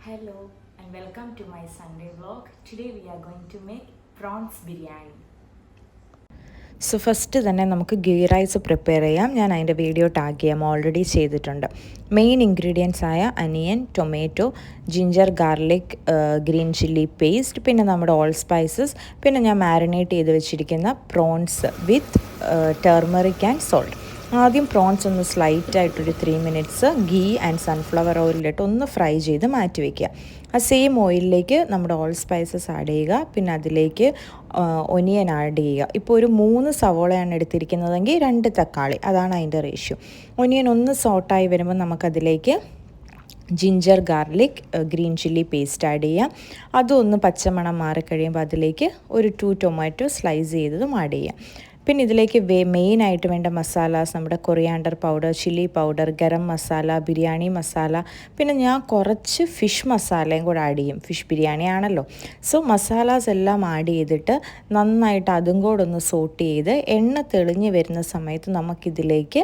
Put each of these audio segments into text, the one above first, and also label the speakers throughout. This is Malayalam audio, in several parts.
Speaker 1: Hello and welcome to my Sunday vlog. Today we are going to make prawns biryani.
Speaker 2: So first തന്നെ നമുക്ക് ഗീ റൈസ് പ്രിപ്പയർ ചെയ്യാം. ഞാൻ അതിൻ്റെ വീഡിയോ ടാഗ് ചെയ്യാം, ഓൾറെഡി ചെയ്തിട്ടുണ്ട്. മെയിൻ ഇൻഗ്രീഡിയൻസ് ആയ അനിയൻ, tomato, ginger garlic, green chilli paste, പിന്നെ നമ്മുടെ ഓൾ സ്പൈസസ്, പിന്നെ ഞാൻ മാരിനേറ്റ് ചെയ്ത് വെച്ചിരിക്കുന്ന prawns with turmeric and salt. ആദ്യം പ്രോൺസ് ഒന്ന് സ്ലൈറ്റായിട്ടൊരു 3 മിനിറ്റ്സ് ഗീ ആൻഡ് സൺഫ്ലവർ ഓയിലിട്ട് ഒന്ന് ഫ്രൈ ചെയ്ത് മാറ്റി വയ്ക്കുക. ആ സെയിം ഓയിലിലേക്ക് നമ്മുടെ ഓൾ സ്പൈസസ് ആഡ് ചെയ്യുക. പിന്നെ അതിലേക്ക് ഒനിയൻ ആഡ് ചെയ്യുക. ഇപ്പോൾ ഒരു 3 സവോളയാണ് എടുത്തിരിക്കുന്നതെങ്കിൽ 2 തക്കാളി, അതാണ് അതിൻ്റെ റേഷ്യോ. ഒനിയൻ ഒന്ന് സോട്ടായി വരുമ്പോൾ നമുക്കതിലേക്ക് ginger garlic green chilli paste add ചെയ്യാം. അതൊന്ന് പച്ചമണം മാറിക്കഴിയുമ്പോൾ അതിലേക്ക് ഒരു 2 ടൊമാറ്റോ സ്ലൈസ് ചെയ്തതും ആഡ് ചെയ്യാം. പിന്നെ ഇതിലേക്ക് മെയിനായിട്ട് വേണ്ട മസാലാസ് നമ്മുടെ coriander powder, chilli powder, garam masala, biryani masala, പിന്നെ ഞാൻ കുറച്ച് ഫിഷ് മസാലയും കൂടെ ആഡ് ചെയ്യും. ഫിഷ് ബിരിയാണി ആണല്ലോ. സോ മസാലാസ് എല്ലാം ആഡ് ചെയ്തിട്ട് നന്നായിട്ട് അതും കൂടെ ഒന്ന് സോട്ട് ചെയ്ത് എണ്ണ തെളിഞ്ഞ് വരുന്ന സമയത്ത് നമുക്കിതിലേക്ക്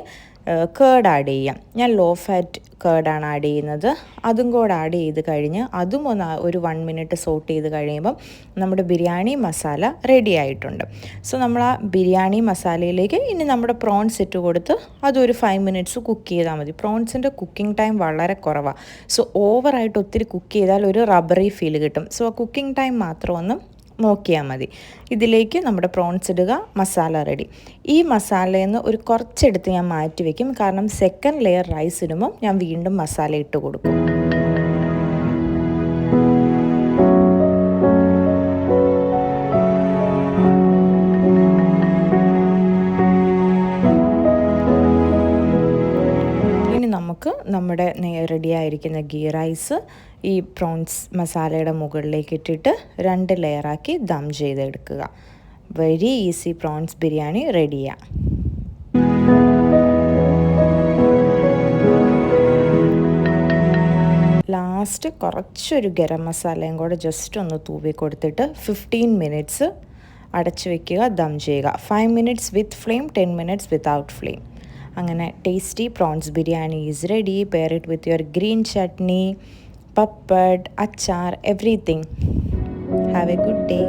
Speaker 2: കേർഡ് ആഡ് ചെയ്യാം. ഞാൻ ലോ ഫാറ്റ് കേർഡാണ് ആഡ് ചെയ്യുന്നത്. അതും കൂടെ ആഡ് ചെയ്ത് കഴിഞ്ഞ് അതും ഒരു 1 മിനിറ്റ് സോട്ട് ചെയ്ത് കഴിയുമ്പം നമ്മുടെ ബിരിയാണി മസാല റെഡി ആയിട്ടുണ്ട്. സോ നമ്മൾ ആ ബിരിയാണി മസാലയിലേക്ക് ഇനി നമ്മുടെ പ്രോൺസ് ഇട്ട് കൊടുത്ത് അതൊരു 5 മിനിറ്റ്സ് കുക്ക് ചെയ്താൽ മതി. പ്രോൺസിൻ്റെ കുക്കിംഗ് ടൈം വളരെ കുറവാണ്. സോ ഓവറായിട്ട് ഒത്തിരി കുക്ക് ചെയ്താൽ ഒരു റബ്ബറി ഫീൽ കിട്ടും. സോ ആ കുക്കിംഗ് ടൈം മാത്രം ഒന്ന് നോക്കിയാൽ മതി. ഇതിലേക്ക് നമ്മുടെ പ്രോൺസ് ഇടുക, മസാല റെഡി. ഈ മസാലയിൽ നിന്ന് ഒരു കുറച്ചെടുത്ത് ഞാൻ മാറ്റി വയ്ക്കും, കാരണം സെക്കൻഡ് ലെയർ റൈസ് ഇടുമ്പം ഞാൻ വീണ്ടും മസാല ഇട്ട് കൊടുക്കും. ഇനി നമുക്ക് നമ്മുടെ റെഡിയായിരിക്കുന്ന ഗീ റൈസ് ഈ പ്രോൺസ് മസാലയുടെ മുകളിലേക്ക് ഇട്ടിട്ട് 2 ലെയറാക്കി ദം ചെയ്തെടുക്കുക. വെരി ഈസി പ്രോൺസ് ബിരിയാണി റെഡിയാണ്. ലാസ്റ്റ് കുറച്ചൊരു ഗരം മസാലയും കൂടെ ജസ്റ്റ് ഒന്ന് തൂവി കൊടുത്തിട്ട് 15 മിനിറ്റ്സ് അടച്ചു വയ്ക്കുക, ദം ചെയ്യുക. 5 minutes with flame, 10 minutes without flame. അങ്ങനെ tasty prawns biryani is ready. Pair it with your green chutney, papad, achar, everything. Have a good day.